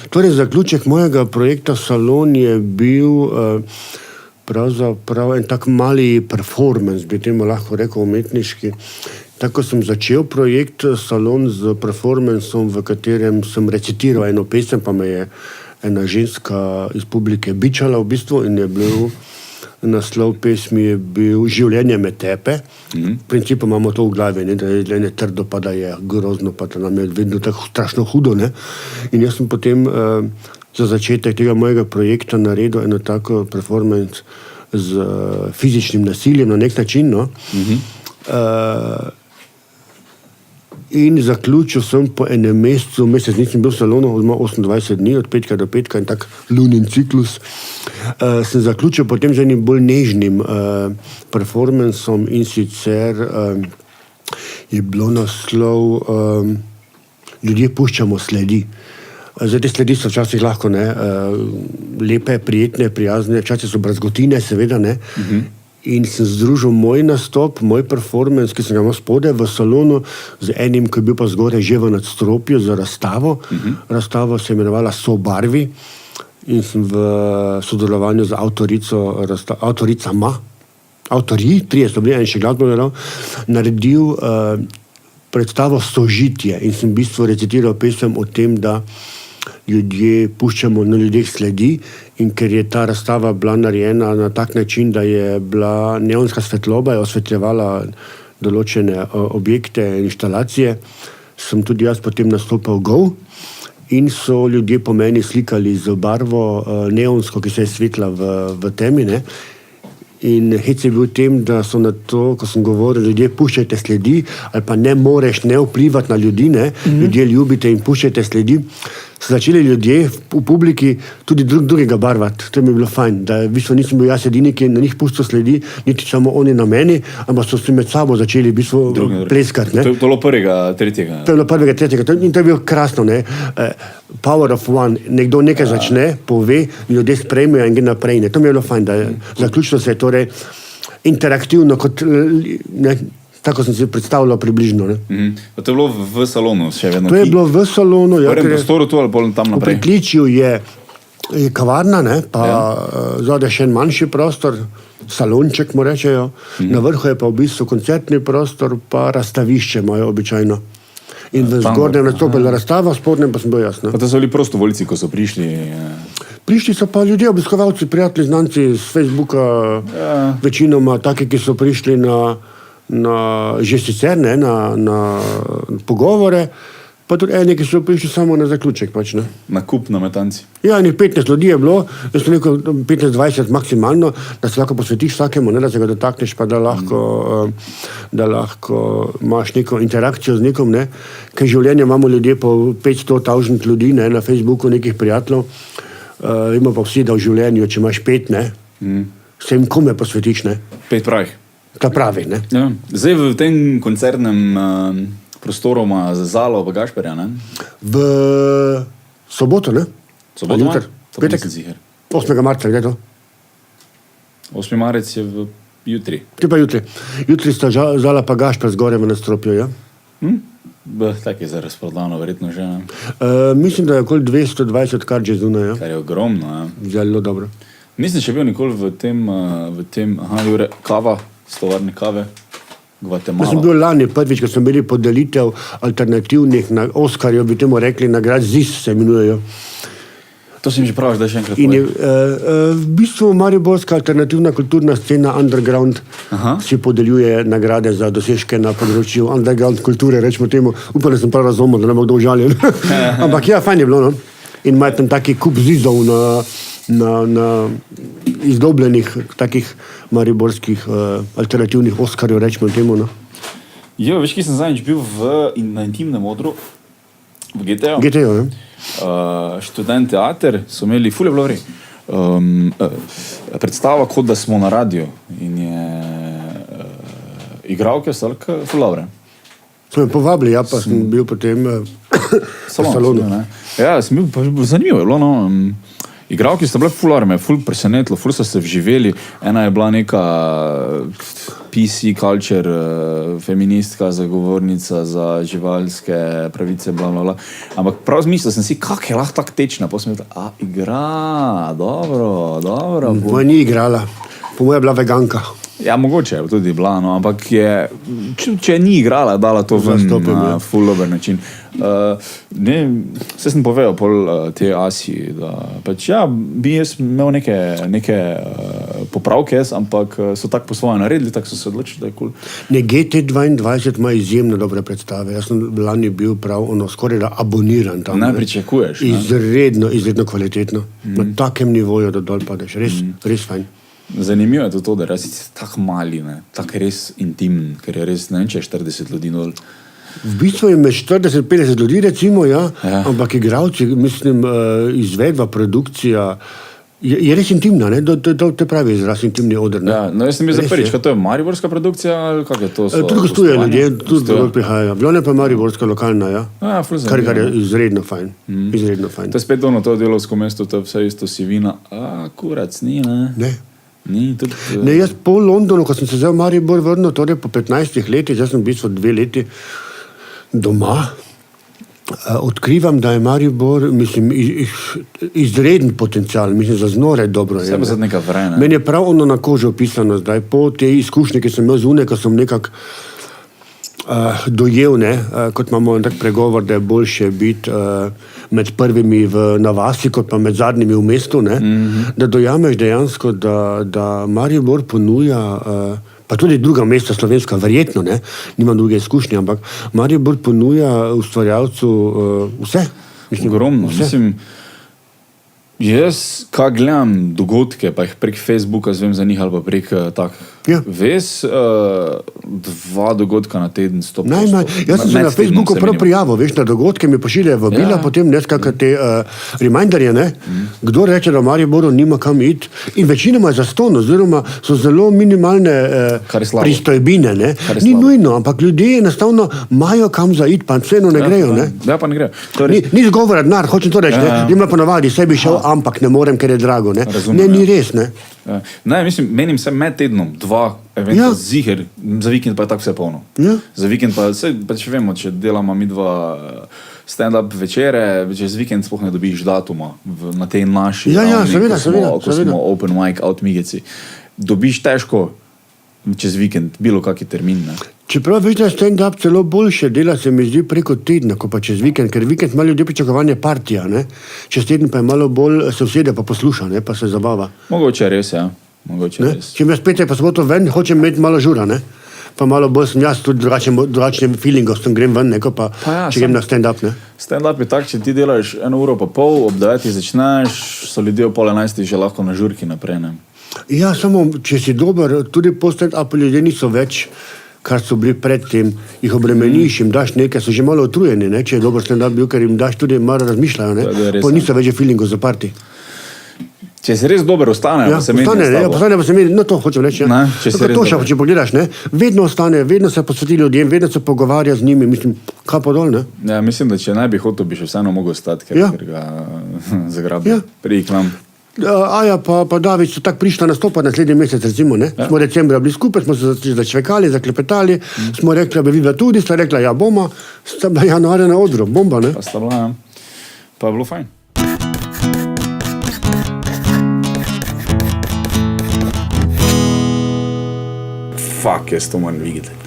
Torej, zaključek mojega projekta Salon je bil pravzaprav en tak mali performance, bi temu lahko rekel umetniški. Tako sem začel projekt Salon z performancem, v katerem sem recitiral eno pesem, pa me je ena ženska iz publike bičala v bistvu in je bil naslov pesmi je bil Življenje me tepe. V principu imamo to v glavi, ne, da je življenje trdo, pa da je grozno, pa da nam je vedno tako strašno hudo. Ne. In jaz sem potem za začetek tega mojega projekta naredil eno tako performance z fizičnim nasiljem na nek način. No. In zaključil sem po enem mesecu, mesec nisem bil v salonu, 28 dni, od petka do petka in tak lunin ciklus. Sem zaključil potem z enim bolj nežnim performancem in sicer je bilo naslov Ljudje puščamo sledi. Zdaj, te sledi so včasih lahko lepe, prijetne, prijazne, včasih so brazgotine, seveda ne. In sem združil moj nastop, moj performance, ki sem ga imel spodaj v salonu, z enim, ki je bil pa zgoraj že v nadstropju za razstavo. Razstava se je imenovala Sobarvi in sem v sodelovanju z avtoricama, trije so bili, en še glasbo naredil predstavo Sožitje in sem v bistvu recitiral pesem o tem, da ljudje puščamo na ljudeh sledi in ker je ta razstava bila narejena na tak način, da je bila neonska svetloba, je osvetljevala določene objekte, inštalacije, sem tudi jaz potem nastopal gol in so ljudje po meni slikali z barvo neonsko, ki se je svetla v temi, ne. In hec je bil v tem, da so na to, ko sem govoril, ljudje puščajte sledi ali pa ne moreš ne vplivati na ljudi, ne, ljudje ljubite in puščajte sledi, so začeli ljudje v publiki tudi drugega barvati. To mi je bilo fajn, da v bistvu nisem bil jaz edini, ki na njih pustil sledi, niti samo oni na meni, ampak so se med sabo začeli v bistvu pleskati. To je bilo prvega, tretjega. To je bilo prvega, tretjega. In to je bilo krasno. Ne? Power of one. Nekdo nekaj začne, pove, ljudje sprejmejo in gre naprej. Ne? To mi je bilo fajn, da zaključno se je torej interaktivno kot tako sem si predstavljal približno. Ne? To je bilo v salonu še vedno? To je bilo v salonu. V prvem prostoru tu ali tam naprej? V pritličju je kavarna, ne? Pa zadaj še en manjši prostor, salonček mu rečejo, na vrhu je pa v bistvu koncertni prostor, pa razstavišče imajo običajno. In v zgornjem nastopila razstava, v spodnjem pa sem bil jaz. Pa to so bili prostovoljci, ko so prišli? Prišli so pa ljudje, obiskovalci, prijatelji, znanci z Facebooka, večinoma taki, ki so prišli že sicer na pogovore, pa tudi eni, ki so prišli samo na zaključek. Pač, ne. Na kup na metanci? Ja, 15 ljudi je bilo, jaz sem rekel 15-20 maksimalno, da se lahko posvetiš vsakemu, ne, da se ga dotakneš, pa da lahko imaš neko interakcijo z nekom, ne. Ker življenje imamo ljudje po 500,000 ljudi, ne, na Facebooku nekih prijateljev, ima pa vsi, da v življenju, če imaš 5, ne, se jim kome posvetiš, ne. 5 pravih. Ta pravi, ne. Ja. Zdaj v tem koncertnem prostoru ima Zalo v Gašperja, ne? V soboto, ne? Soboto ima? Petek? 8. marca, gdje je to? 8. marec je jutri. Ti pa jutri. Jutri sta Zala pa Gašper zgore v nadstropju, ja? Tak je zdaj razprodano, verjetno že, ne? Mislim, da je okoli 220 kar že zunaj, ja? Kar je ogromno, ja. Zelo dobro. Nisem še bil nikoli v tem Jure, kava, stovarni kave, Gvatemala. Jaz sem bil lani prvič, ko sem bili podelitev alternativnih na Oskarju, bi temu rekli, nagrad ZIS se imenujejo. To si mi že praviš, da je še enkrat in je, v bistvu mariborska alternativna kulturna scena Underground si podeljuje nagrade za dosežke na področju underground kulture, rečemo temu. Upam, da sem prav razumel, da ne bo kdo užaljen. Ampak ja, fajn je bilo, no? In imajo tam taki kup zizov na izdobljenih takih mariborskih alternativnih Oskarjev, rečemo temu. No? Jo, veš, ki sem zadnjič bil na intimnem odru v GTO. GTO, ja. Študent teater so imeli ful je bilo vrej. Predstava, kot da smo na radiju in je igralke so ful dobre. So me povabili, ja, pa sem bil potem v salonu. Ja, sem bil, zanimivo je bilo, no. Igralki sta bile ful arme, ful presenetilo, ful so se vživeli. Ena je bila neka PC culture, feministka, zagovornica za živalske pravice, bla, bla, bla. Ampak prav zmislil sem si, kak je lahko tak tečna. Pa sem rekel, igra, dobro. Moja ni igrala, po moja je bila veganka. Ja, mogoče je tudi bila, no, ampak če ni igrala, dala to ven na ful dober način. Vse sem povedal pol te Asi, da pač bi jaz imel neke popravke, ampak so tako po svoje naredili, tako so se odločili, da je cool. GT22 ima izjemno dobre predstave. Jaz sem lani bil prav skoraj da aboniran tam. Ne pričakuješ. Izredno kvalitetno. Na takem nivoju, da dol padeš. Res fajn. Zanimivo je to, da res tako mali, tako res intimen, ker je res, ne vem, če je 40 ljudi dol. V bistvu je med 40-50 ljudi, recimo, ampak igralci, mislim, izvedba, produkcija, je res intimna, ne? To pravi izraz, intimni oder. Ja, no jaz sem bil prvič, kaj to je mariborska produkcija, ali kak je to? Tudi gostuje ljudje, tudi drugod prihajajo. Bilo je pa mariborska lokalna, kar je izredno fajn. Izredno fajn. To je spet ono, to delovsko mesto, to je vse isto sivina. Kurac, ni, ne? Ne, jaz po Londonu, ko sem se zdaj v Maribor vrnil, torej po 15 letih, jaz sem v bistvu 2 leti doma, odkrivam, da je Maribor, mislim, izreden potencial, mislim, za znore dobro. Vse pa za neka vrena. Meni je prav ono na kožo opisano zdaj, po te izkušnje, ki sem imel zunaj, ko sem nekako dojel, kot imamo tak pregovor, da je boljše biti med prvimi na vasi, kot pa med zadnjimi v mestu, da dojameš dejansko, da Maribor ponuja, pa tudi druga mesta slovenska, verjetno, nimam druge izkušnje, ampak Maribor ponuja ustvarjalcu vse. Ogromno, mislim, jaz, kaj gledam dogodke, pa jih prek Facebooka zvem za njih, ali pa prek ves 2 dogodka na teden 100%. Jaz sem se na Facebooku prav prijavil, veš, na dogodke mi pošiljajo vabila, potem neskakaj te reminderje, kdo reče, da v Mariboru nima kam iti, in večinoma je zastonj, oziroma so zelo minimalne pristojbine, ni nujno, ampak ljudje enostavno imajo kam za iti, pa vseeno ne grejo, Ja, pa ne grejo. Ni zgovora denar, hočem to reči, ima ponavadi, sebi šel, ampak ne morem, ker je drago, ni res, Ne, mislim, menim se med tednom 2 eventa ziher, za vikend pa je tako vse polno. Za vikend pa če vemo, če delamo mi 2 stand-up večere, čez vikend sploh ne dobiš datuma na tej naši ko smo open mic out migeci. Dobiš težko čez vikend, bilo kaki termin. Čeprav veš, da je stand-up celo boljše dela, se mi zdi preko tedna, ko pa čez vikend, ker vikend ima ljudje pričakovanje partija, čez teden pa je malo bolj se usede pa posluša, pa se zabava. Mogoče res, Če me spet pa soboto ven, hočem imeti malo žura, pa malo bolj sem jaz tudi drugačnim feelingom, s tem grem ven, pa če grem na stand-up. Stand-up je tak, če ti delaš 1 uro pa pol, ob 9 začneš, so ljudje ob 10:30 že lahko na žurki naprej. Ja, samo, če si dober, tudi po stand-upu ljudje niso več, kar so bili predtem, jih obremeniš, jim daš nekaj, so že malo utrujeni, če je dober stand-up bil, ker jim daš tudi malo razmišljajo, pa niso več feelingov za party. Če se res dober ostane, pa se meni ostane, pa se meni, to hočem reči. To še, če pogledaš, vedno ostane, vedno se posveti ljudem, vedno se pogovarja z njimi, mislim, kaj pa dol, Ja, mislim, da če ne bi hotel, bi še vseeno mogel ostati, ker ga zagrabi. Priji k nam. Aja pa David so tako prišla nastopati naslednji mesec, recimo, Smo decembra bili skupaj, smo se začvekali, zaklepetali, smo rekli, da bi videla tudi, sta rekla, ja bomo, sta bila januarja na odru, bomba, Pa sta bila, pa je bilo fajn. Fuck, jaz to moram videti.